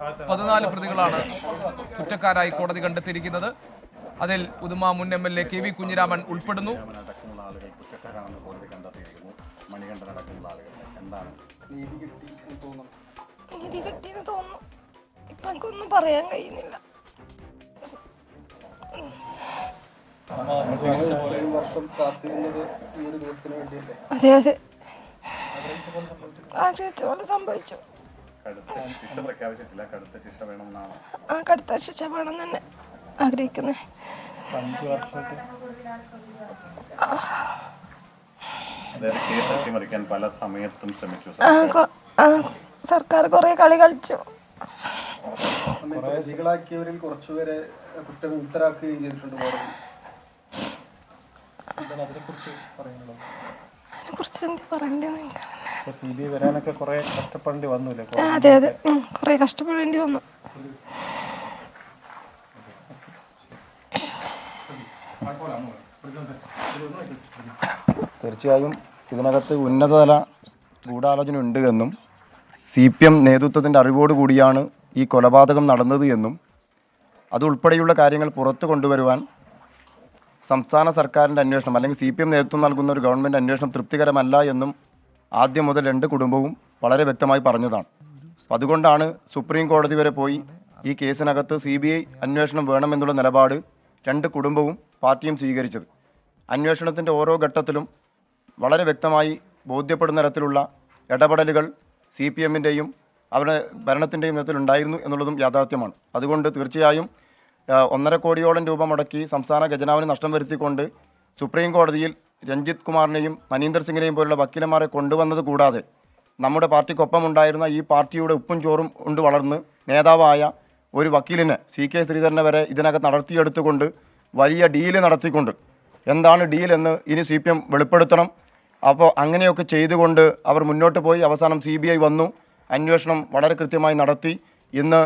14 പ്രതികളാണ് കുറ്റക്കാരായി കോടതി കണ്ടെത്തിയിരിക്കുന്നത്. അതിൽ ഉദുമ മുൻ MLA KV കുഞ്ഞിരാമൻ ഉൾപ്പെടുന്നു. നീതി കിട്ടിയെന്ന് തോന്നുന്നു. ഇപ്പൊ എനിക്കൊന്നും പറയാൻ കഴിയുന്നില്ല. അതെ അതെ ആഗ്രഹിച്ച പോലെ സംഭവിച്ചു. കടുത്ത ശിക്ഷ വേണം തന്നെ ആഗ്രഹിക്കുന്നേ. സർക്കാർ കുറെ കളി കളിച്ചു. പ്രതികളാക്കിയവരിൽ കുറച്ചുപേരെ കുറ്റവിമുക്തരാക്കുകയും ചെയ്തിട്ടുണ്ട്. അതിനെക്കുറിച്ച് എന്ത് പറയണ്ടെന്ന് വരാനൊക്കെ കുറെ കഷ്ടപ്പെടേണ്ടി വന്നില്ലേ? അതെ അതെ കുറെ കഷ്ടപ്പെടേണ്ടി വന്നു. തീർച്ചയായും ഇതിനകത്ത് ഉന്നതതല ഗൂഢാലോചന ഉണ്ട് എന്നും CPM നേതൃത്വത്തിൻ്റെ അറിവോടുകൂടിയാണ് ഈ കൊലപാതകം നടന്നത് എന്നും അതുൾപ്പെടെയുള്ള കാര്യങ്ങൾ പുറത്തു കൊണ്ടുവരുവാൻ സംസ്ഥാന സർക്കാരിൻ്റെ അന്വേഷണം അല്ലെങ്കിൽ CPM നേതൃത്വം നൽകുന്ന ഒരു ഗവൺമെൻറ് അന്വേഷണം തൃപ്തികരമല്ല എന്നും ആദ്യം മുതൽ 2 കുടുംബവും വളരെ വ്യക്തമായി പറഞ്ഞതാണ്. അതുകൊണ്ടാണ് സുപ്രീം കോടതി വരെ പോയി ഈ കേസിനകത്ത് CBI അന്വേഷണം വേണമെന്നുള്ള നിലപാട് 2 കുടുംബവും പാർട്ടിയും സ്വീകരിച്ചത്. അന്വേഷണത്തിൻ്റെ ഓരോ ഘട്ടത്തിലും വളരെ വ്യക്തമായി ബോധ്യപ്പെടുന്ന തരത്തിലുള്ള ഇടപെടലുകൾ CPMൻ്റെയും അവരുടെ ഭരണത്തിൻ്റെയും നേതൃത്വത്തിലുണ്ടായിരുന്നു എന്നുള്ളതും യാഥാർത്ഥ്യമാണ്. അതുകൊണ്ട് തീർച്ചയായും 1.5 കോടിയോളം രൂപ മുടക്കി സംസ്ഥാന ഖജനാവിന് നഷ്ടം വരുത്തിക്കൊണ്ട് സുപ്രീം കോടതിയിൽ രഞ്ജിത്ത് കുമാറിനെയും മനീന്ദർ സിംഗിനെയും പോലുള്ള വക്കീലന്മാരെ കൊണ്ടുവന്നത് കൂടാതെ നമ്മുടെ പാർട്ടിക്കൊപ്പം ഉണ്ടായിരുന്ന ഈ പാർട്ടിയുടെ ഉപ്പും ചോറും കൊണ്ട് വളർന്ന് നേതാവായ ഒരു വക്കീലിനെ CK ശ്രീധരനെ വരെ ഇതിനകത്ത് നടത്തിയെടുത്തുകൊണ്ട് വലിയ ഡീല് നടത്തിക്കൊണ്ട് എന്താണ് ഡീൽ എന്ന് ഇനി CPM വെളിപ്പെടുത്തണം. അപ്പോൾ അങ്ങനെയൊക്കെ ചെയ്തുകൊണ്ട് അവർ മുന്നോട്ട് പോയി. അവസാനം CBI വന്നു, അന്വേഷണം വളരെ കൃത്യമായി നടത്തി. ഇന്ന്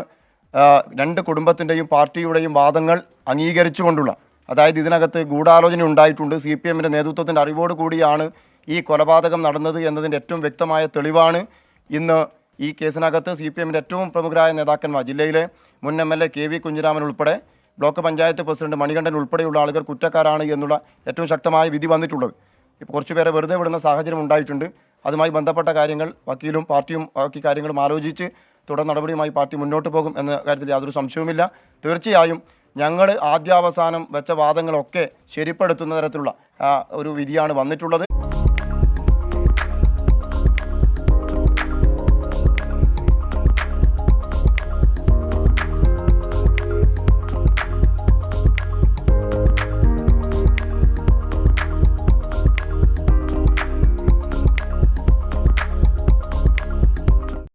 2 കുടുംബത്തിൻ്റെയും പാർട്ടിയുടെയും വാദങ്ങൾ അംഗീകരിച്ചുകൊണ്ടുള്ള, അതായത് ഇതിനകത്ത് ഗൂഢാലോചന ഉണ്ടായിട്ടുണ്ട്, CPMൻ്റെ നേതൃത്വത്തിൻ്റെ അറിവോട് കൂടിയാണ് ഈ കൊലപാതകം നടന്നത് എന്നതിൻ്റെ ഏറ്റവും വ്യക്തമായ തെളിവാണ് ഇന്ന് ഈ കേസിനകത്ത് CPMൻ്റെ ഏറ്റവും പ്രമുഖരായ നേതാക്കന്മാർ, ജില്ലയിലെ മുൻ MLA KV കുഞ്ഞിരാമൻ ഉൾപ്പെടെ ബ്ലോക്ക് പഞ്ചായത്ത് പ്രസിഡന്റ് മണികണ്ഠൻ ഉൾപ്പെടെയുള്ള ആളുകൾ കുറ്റക്കാരാണ് എന്നുള്ള ഏറ്റവും ശക്തമായ വിധി വന്നിട്ടുള്ളത്. ഇപ്പോൾ കുറച്ചുപേരെ വെറുതെ വിടുന്ന സാഹചര്യം ഉണ്ടായിട്ടുണ്ട്. അതുമായി ബന്ധപ്പെട്ട കാര്യങ്ങൾ വക്കീലും പാർട്ടിയും ബാക്കി കാര്യങ്ങളും ആലോചിച്ച് തുടർ നടപടിയുമായി പാർട്ടി മുന്നോട്ട് പോകും എന്ന കാര്യത്തിൽ യാതൊരു സംശയവുമില്ല. തീർച്ചയായും ഞങ്ങൾ ആദ്യാവസാനം വെച്ച വാദങ്ങളൊക്കെ ശരിപ്പെടുത്തുന്ന തരത്തിലുള്ള ഒരു വിധിയാണ് വന്നിട്ടുള്ളത്.